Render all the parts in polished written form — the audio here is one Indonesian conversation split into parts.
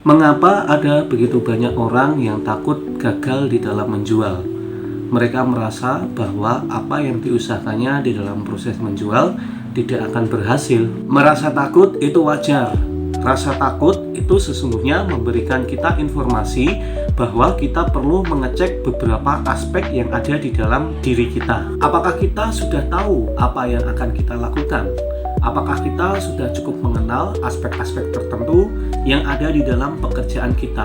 Mengapa ada begitu banyak orang yang takut gagal di dalam menjual? Mereka merasa bahwa apa yang diusahakannya di dalam proses menjual tidak akan berhasil. Merasa takut itu wajar. Rasa takut itu sesungguhnya memberikan kita informasi bahwa kita perlu mengecek beberapa aspek yang ada di dalam diri kita. Apakah kita sudah tahu apa yang akan kita lakukan? Apakah kita sudah cukup mengenal aspek-aspek tertentu yang ada di dalam pekerjaan kita?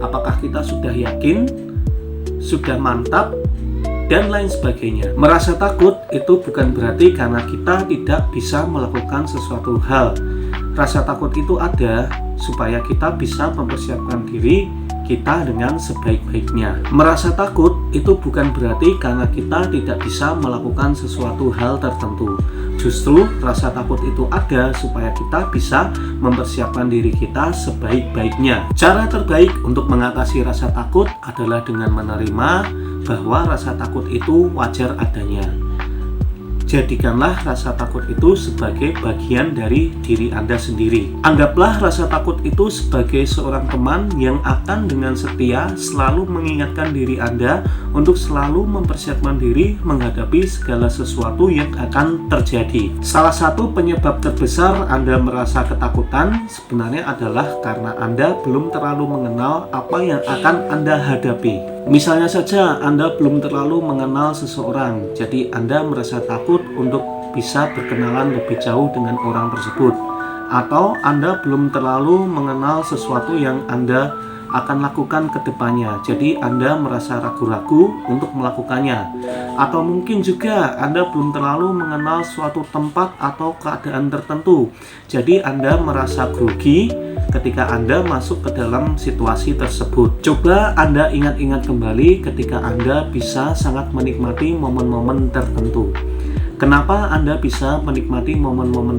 Apakah kita sudah yakin, sudah mantap, dan lain sebagainya? Merasa takut itu bukan berarti karena kita tidak bisa melakukan sesuatu hal. Rasa takut itu ada supaya kita bisa mempersiapkan diri kita dengan sebaik-baiknya. Merasa takut itu bukan berarti karena kita tidak bisa melakukan sesuatu hal tertentu. Justru rasa takut itu ada supaya kita bisa mempersiapkan diri kita sebaik-baiknya. Cara terbaik untuk mengatasi rasa takut adalah dengan menerima bahwa rasa takut itu wajar adanya. Jadikanlah rasa takut itu sebagai bagian dari diri Anda sendiri. Anggaplah rasa takut itu sebagai seorang teman yang akan dengan setia selalu mengingatkan diri Anda untuk selalu mempersiapkan diri menghadapi segala sesuatu yang akan terjadi. Salah satu penyebab terbesar Anda merasa ketakutan sebenarnya adalah karena Anda belum terlalu mengenal apa yang akan Anda hadapi. Misalnya saja Anda belum terlalu mengenal seseorang, jadi Anda merasa takut untuk bisa berkenalan lebih jauh dengan orang tersebut. Atau Anda belum terlalu mengenal sesuatu yang Anda akan lakukan ke depannya, jadi Anda merasa ragu-ragu untuk melakukannya. Atau mungkin juga Anda belum terlalu mengenal suatu tempat atau keadaan tertentu, jadi Anda merasa grogi ketika Anda masuk ke dalam situasi tersebut. Coba Anda ingat-ingat kembali ketika Anda bisa sangat menikmati momen-momen tertentu. Kenapa Anda bisa menikmati momen-momen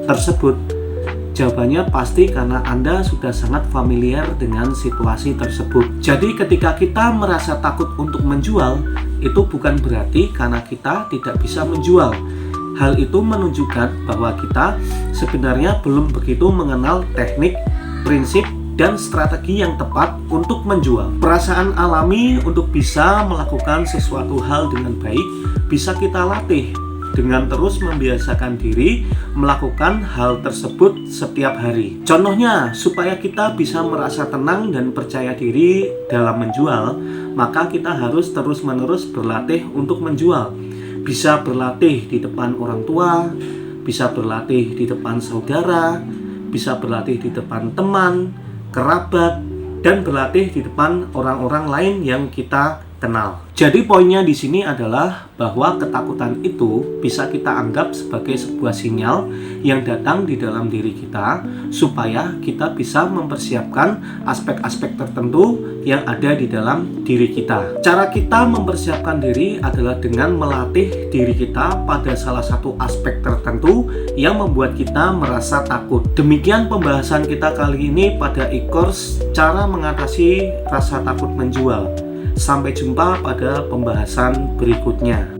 tersebut? Jawabannya pasti karena Anda sudah sangat familiar dengan situasi tersebut. Jadi ketika kita merasa takut untuk menjual, itu bukan berarti karena kita tidak bisa menjual. Hal itu menunjukkan bahwa kita sebenarnya belum begitu mengenal teknik, prinsip, dan strategi yang tepat untuk menjual. Perasaan alami untuk bisa melakukan sesuatu hal dengan baik bisa kita latih dengan terus membiasakan diri melakukan hal tersebut setiap hari. Contohnya, supaya kita bisa merasa tenang dan percaya diri dalam menjual, maka kita harus terus-menerus berlatih untuk menjual. Bisa berlatih di depan orang tua, bisa berlatih di depan saudara, bisa berlatih di depan teman, kerabat, dan berlatih di depan orang-orang lain yang kita kenal. Jadi poinnya di sini adalah bahwa ketakutan itu bisa kita anggap sebagai sebuah sinyal yang datang di dalam diri kita supaya kita bisa mempersiapkan aspek-aspek tertentu yang ada di dalam diri kita. Cara kita mempersiapkan diri adalah dengan melatih diri kita pada salah satu aspek tertentu yang membuat kita merasa takut. Demikian pembahasan kita kali ini pada e-course cara mengatasi rasa takut menjual. Sampai jumpa pada pembahasan berikutnya.